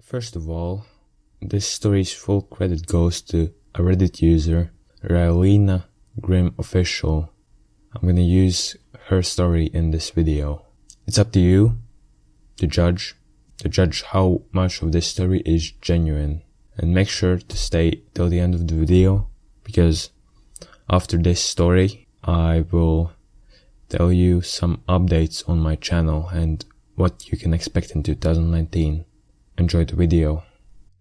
First of all, this story's full credit goes to a Reddit user, RilenaGrimmOfficial. I'm gonna use her story in this video. It's up to you to judge how much of this story is genuine. And make sure to stay till the end of the video, because after this story, I will tell you some updates on my channel and what you can expect in 2019. Enjoy the video.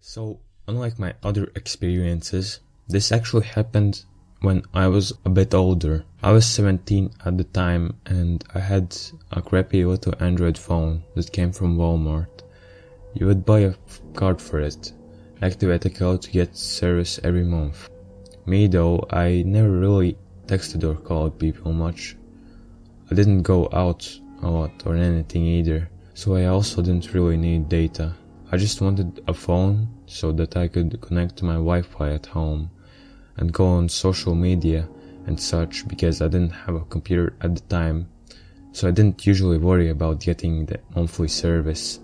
So, unlike my other experiences, this actually happened when I was a bit older. I was 17 at the time and I had a crappy little Android phone that came from Walmart. You would buy a card for it, activate a code to get service every month. Me though, I never really texted or called people much. I didn't go out a lot or anything either, so I also didn't really need data. I just wanted a phone so that I could connect to my Wi-Fi at home and go on social media and such, because I didn't have a computer at the time, so I didn't usually worry about getting the monthly service.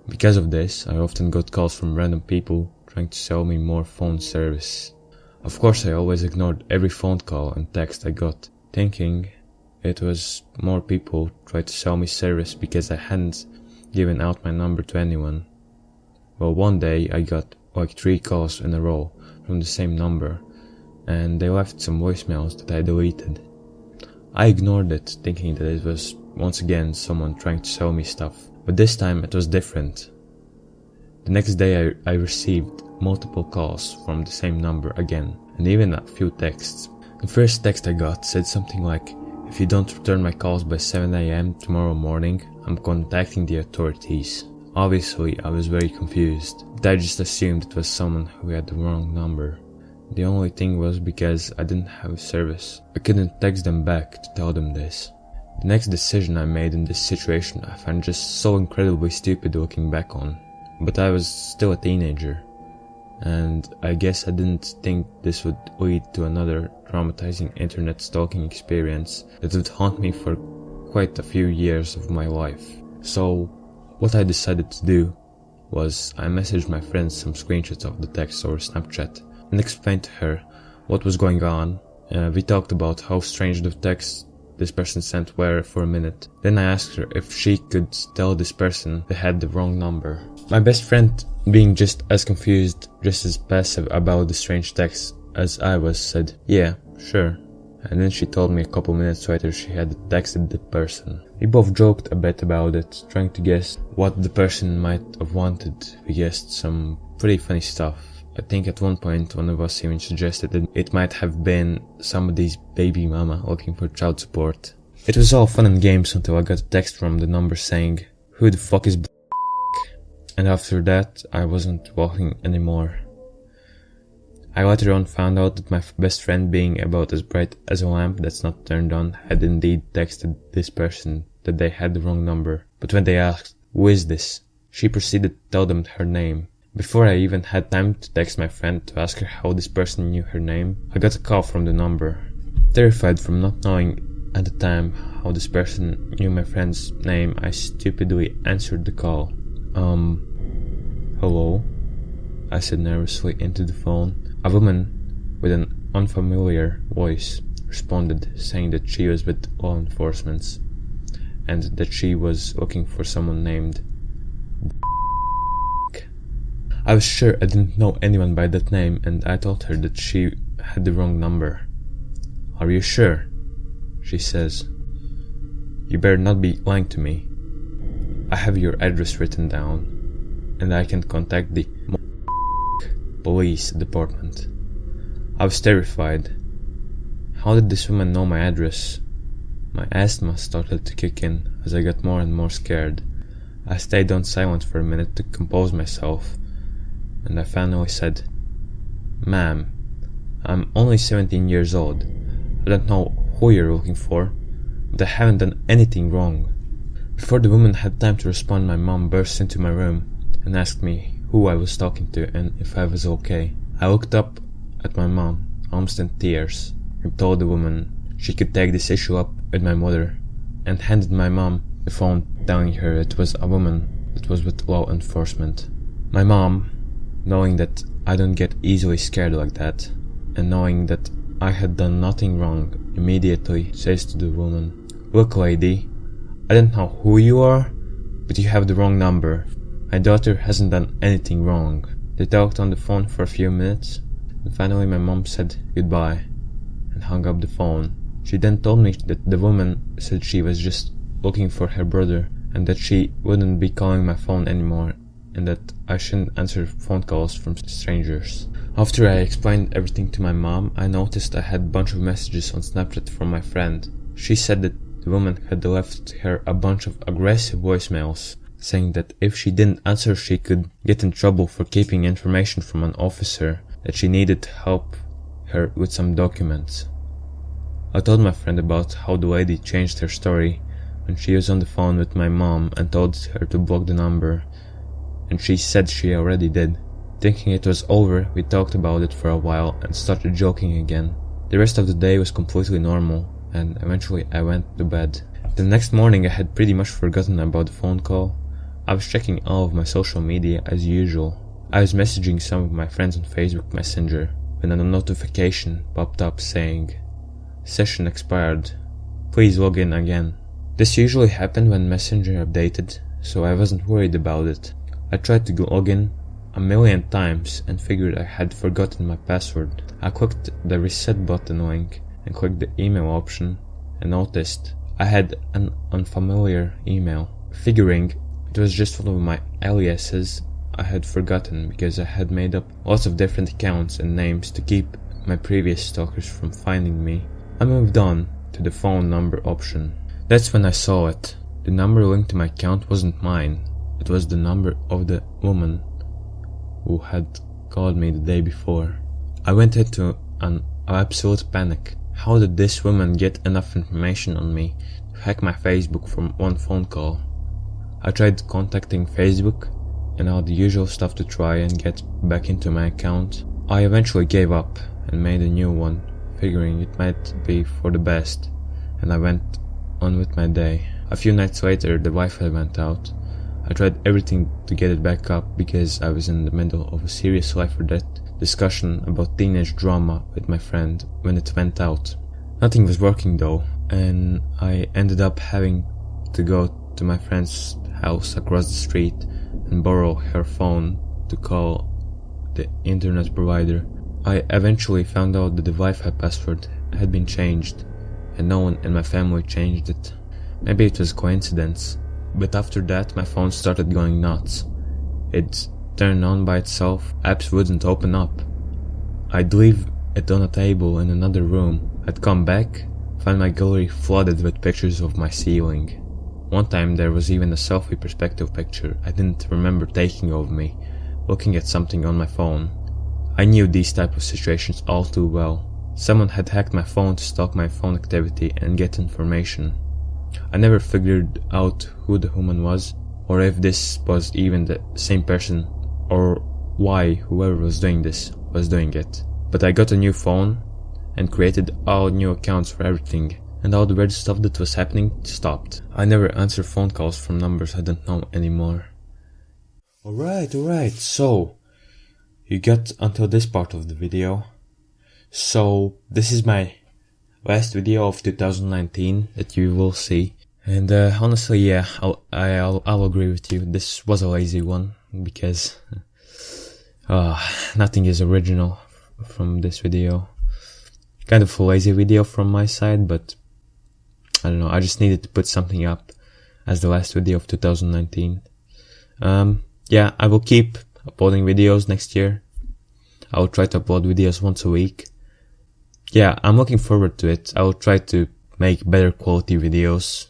Because of this, I often got calls from random people trying to sell me more phone service. Of course, I always ignored every phone call and text I got, thinking it was more people trying to sell me service because I hadn't given out my number to anyone. Well, one day I got like 3 calls in a row from the same number, and they left some voicemails that I deleted. I ignored it, thinking that it was once again someone trying to sell me stuff, but this time it was different. The next day I received multiple calls from the same number again, and even a few texts. The first text I got said something like, "If you don't return my calls by 7 AM tomorrow morning, I'm contacting the authorities." Obviously, I was very confused, but I just assumed it was someone who had the wrong number. The only thing was because I didn't have service, I couldn't text them back to tell them this. The next decision I made in this situation I find just so incredibly stupid looking back on. But I was still a teenager, and I guess I didn't think this would lead to another traumatizing internet stalking experience that would haunt me for quite a few years of my life. So, what I decided to do was I messaged my friend some screenshots of the text over Snapchat and explained to her what was going on. We talked about how strange the texts this person sent were for a minute. Then I asked her if she could tell this person they had the wrong number. My best friend, being just as confused, just as passive about the strange text as I was, said, "Yeah, sure." And then she told me a couple minutes later she had texted the person. We both joked a bit about it, trying to guess what the person might have wanted. We guessed some pretty funny stuff. I think at one point one of us even suggested that it might have been somebody's baby mama looking for child support. It was all fun and games until I got a text from the number saying, "Who the fuck is b***?" And after that, I wasn't walking anymore. I later on found out that my best friend, being about as bright as a lamp that's not turned on, had indeed texted this person that they had the wrong number. But when they asked, "Who is this?" she proceeded to tell them her name. Before I even had time to text my friend to ask her how this person knew her name, I got a call from the number. Terrified from not knowing at the time how this person knew my friend's name, I stupidly answered the call. Hello?" I said nervously into the phone. A woman with an unfamiliar voice responded, saying that she was with law enforcement and that she was looking for someone named I was sure I didn't know anyone by that name, and I told her that she had the wrong number. "Are you sure?" she says. "You better not be lying to me. I have your address written down, and I can contact the police department." I was terrified. How did this woman know my address? My asthma started to kick in as I got more and more scared. I stayed on silent for a minute to compose myself, and I finally said, "Ma'am, I'm only 17 years old. I don't know who you're looking for, but I haven't done anything wrong." Before the woman had time to respond, my mom burst into my room and asked me who I was talking to and if I was okay. I looked up at my mom, almost in tears, and told the woman she could take this issue up with my mother, and handed my mom the phone, telling her it was a woman that was with law enforcement. My mom, knowing that I don't get easily scared like that, and knowing that I had done nothing wrong, immediately says to the woman, "Look, lady, I don't know who you are, but you have the wrong number. My daughter hasn't done anything wrong." They talked on the phone for a few minutes, and finally my mom said goodbye and hung up the phone. She then told me that the woman said she was just looking for her brother and that she wouldn't be calling my phone anymore and that I shouldn't answer phone calls from strangers. After I explained everything to my mom, I noticed I had a bunch of messages on Snapchat from my friend. She said that the woman had left her a bunch of aggressive voicemails, saying that if she didn't answer she could get in trouble for keeping information from an officer, that she needed to help her with some documents. I told my friend about how the lady changed her story when she was on the phone with my mom and told her to block the number, and she said she already did. Thinking it was over, we talked about it for a while and started joking again. The rest of the day was completely normal, and eventually I went to bed. The next morning I had pretty much forgotten about the phone call. I was checking all of my social media as usual. I was messaging some of my friends on Facebook Messenger when a notification popped up saying, "Session expired. Please log in again." This usually happened when Messenger updated, so I wasn't worried about it. I tried to log in a million times and figured I had forgotten my password. I clicked the reset button link and clicked the email option and noticed I had an unfamiliar email. Figuring it was just one of my aliases I had forgotten because I had made up lots of different accounts and names to keep my previous stalkers from finding me, I moved on to the phone number option. That's when I saw it. The number linked to my account wasn't mine. It was the number of the woman who had called me the day before. I went into an absolute panic. How did this woman get enough information on me to hack my Facebook from one phone call? I tried contacting Facebook and all the usual stuff to try and get back into my account. I eventually gave up and made a new one, figuring it might be for the best, and I went on with my day. A few nights later the Wi-Fi went out. I tried everything to get it back up because I was in the middle of a serious life or death discussion about teenage drama with my friend when it went out. Nothing was working though, and I ended up having to go to my friend's house across the street and borrow her phone to call the internet provider. I eventually found out that the Wi-Fi password had been changed and no one in my family changed it. Maybe it was coincidence, but after that my phone started going nuts. It turned on by itself, apps wouldn't open up. I'd leave it on a table in another room. I'd come back, find my gallery flooded with pictures of my ceiling. One time there was even a selfie perspective picture I didn't remember taking of me, looking at something on my phone. I knew these type of situations all too well. Someone had hacked my phone to stalk my phone activity and get information. I never figured out who the woman was, or if this was even the same person, or why whoever was doing this was doing it. But I got a new phone and created all new accounts for everything, and all the weird stuff that was happening stopped. I never answer phone calls from numbers I don't know anymore. Alright, so you got until this part of the video. So this is my last video of 2019 that you will see, and honestly, yeah, I'll agree with you. This was a lazy one because nothing is original from this video. Kind of a lazy video from my side, but I don't know. I just needed to put something up as the last video of 2019. Yeah, I will keep uploading videos next year. I will try to upload videos once a week. Yeah, I'm looking forward to it. I will try to make better quality videos,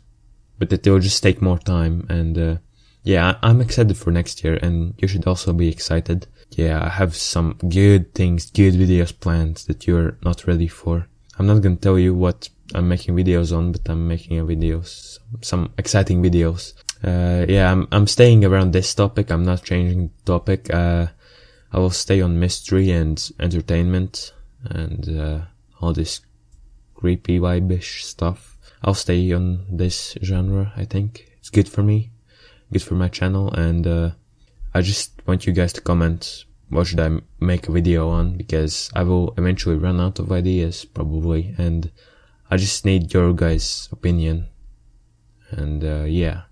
but it will just take more time. And yeah, I'm excited for next year, and you should also be excited. Yeah, I have some good things, good videos planned that you're not ready for. I'm not gonna tell you what I'm making videos on, but I'm making videos, some exciting videos. Yeah, I'm staying around this topic. I'm not changing the topic. I will stay on mystery and entertainment and all this creepy vibe-ish stuff. I'll stay on this genre. I think it's good for me, good for my channel, and I just want you guys to comment what should I make a video on, because I will eventually run out of ideas probably, and I just need your guys' opinion. And yeah,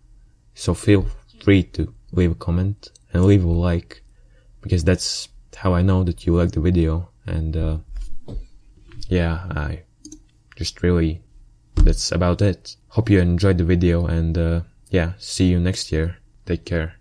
so feel free to leave a comment and leave a like, because that's how I know that you like the video. And yeah, I just really, that's about it. Hope you enjoyed the video, and yeah, see you next year. Take care.